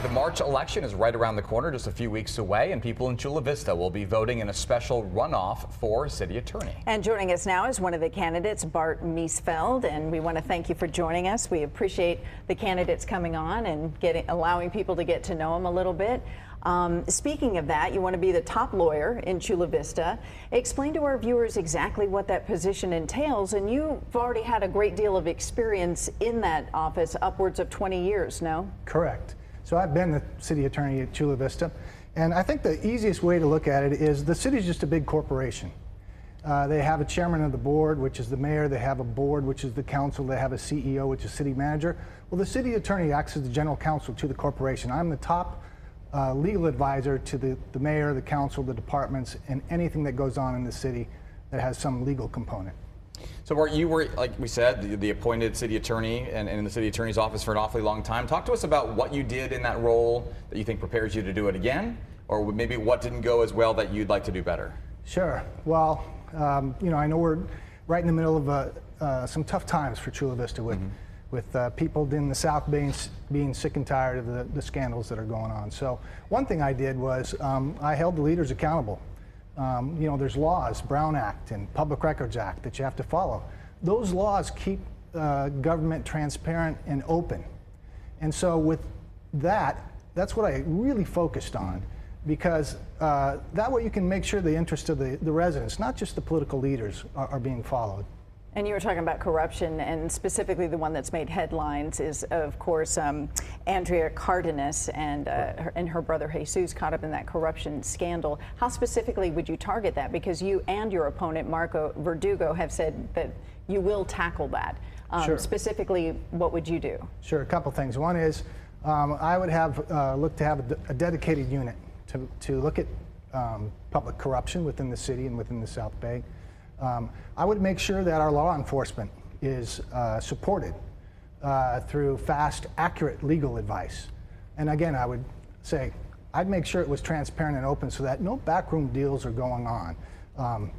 The March election is right around the corner, just a few weeks away, and people in Chula Vista will be voting in a special runoff for city attorney. And joining us now is one of the candidates, Bart Miesfeld, and we want to thank you for joining us. We appreciate the candidates coming on and allowing people to get to know him a little bit. Speaking of that, you want to be the top lawyer in Chula Vista. Explain to our viewers exactly what that position entails, and you've already had a great deal of experience in that office, upwards of 20 years, no? Correct. So I've been the city attorney at Chula Vista, and I think the easiest way to look at it is the city's just a big corporation. They have a chairman of the board, which is the mayor. They have a board, which is the council. They have a CEO, which is city manager. Well, the city attorney acts as the general counsel to the corporation. I'm the top legal advisor to the mayor, the council, the departments, and anything that goes on in the city that has some legal component. So Bart, you were, like we said, the appointed city attorney and in the city attorney's office for an awfully long time. Talk to us about what you did in that role that you think prepares you to do it again, or maybe what didn't go as well that you'd like to do better. Sure. Well, you know, I know we're right in the middle of some tough times for Chula Vista with people in the South being sick and tired of the scandals that are going on. So one thing I did was I held the leaders accountable. You know, there's laws, Brown Act and Public Records Act, that you have to follow. Those laws keep government transparent and open. And so with that's what I really focused on, because that way you can make sure the interests of the residents, not just the political leaders, are being followed. And you were talking about corruption, and specifically the one that's made headlines is, of course, Andrea Cardenas and her brother Jesus caught up in that corruption scandal. How specifically would you target that? Because you and your opponent, Marco Verdugo, have said that you will tackle that. Sure. Specifically, what would you do? Sure, a couple things. One is I would have look to have a dedicated unit to look at public corruption within the city and within the South Bay. I would make sure that our law enforcement is supported through fast, accurate legal advice. And again, I would say I'd make sure it was transparent and open so that no backroom deals are going on.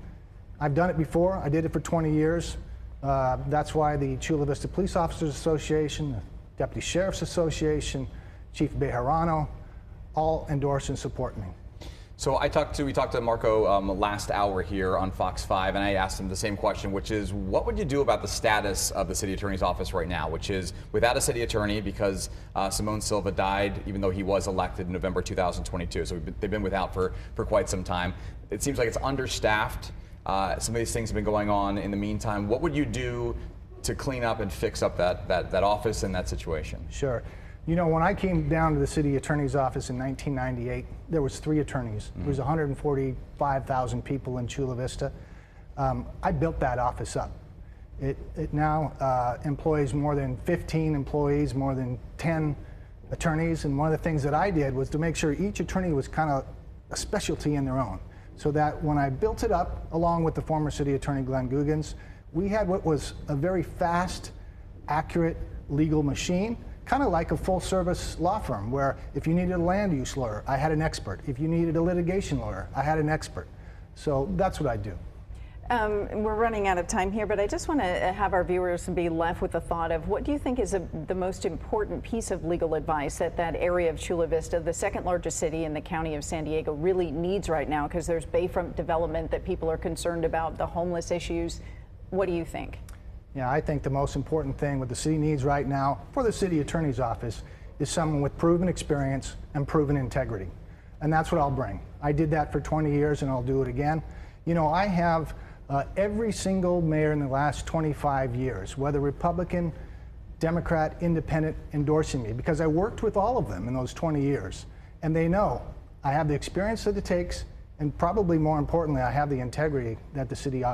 I've done it before. I did it for 20 years. That's why the Chula Vista Police Officers Association, the Deputy Sheriff's Association, Chief Bejarano, all endorse and support me. So we talked to Marco last hour here on Fox 5, and I asked him the same question, which is, what would you do about the status of the city attorney's office right now, which is without a city attorney because Simone Silva died, even though he was elected in November 2022. So they've been without for quite some time. It seems like it's understaffed. Some of these things have been going on in the meantime. What would you do to clean up and fix up that office and that situation? Sure. You know, when I came down to the city attorney's office in 1998, there was 3 attorneys. There was 145,000 people in Chula Vista. I built that office up. It now employs more than 15 employees, more than 10 attorneys, and one of the things that I did was to make sure each attorney was kind of a specialty in their own, so that when I built it up, along with the former city attorney Glenn Googans, we had what was a very fast, accurate legal machine, kind of like a full-service law firm, where if you needed a land use lawyer, I had an expert. If you needed a litigation lawyer, I had an expert. So that's what I do. We're running out of time here, but I just want to have our viewers be left with the thought of, what do you think is the most important piece of legal advice that area of Chula Vista, the second largest city in the county of San Diego, really needs right now? Because there's bayfront development that people are concerned about, the homeless issues. What do you think? Yeah, I think the most important thing what the city needs right now for the city attorney's office is someone with proven experience and proven integrity. And that's what I'll bring. I did that for 20 years and I'll do it again. You know, I have every single mayor in the last 25 years, whether Republican, Democrat, Independent, endorsing me, because I worked with all of them in those 20 years. And they know I have the experience that it takes, and probably more importantly, I have the integrity that the city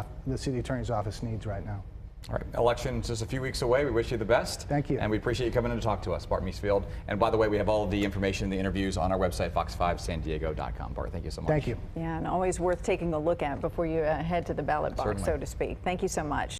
attorney's office needs right now. All right, election's just a few weeks away. We wish you the best. Thank you. And we appreciate you coming in to talk to us, Bart Miesfeld. And by the way, we have all of the information, the interviews on our website, fox5sandiego.com. Bart, thank you so much. Thank you. Yeah, and always worth taking a look at before you head to the ballot box, Certainly. so to speak. Thank you so much.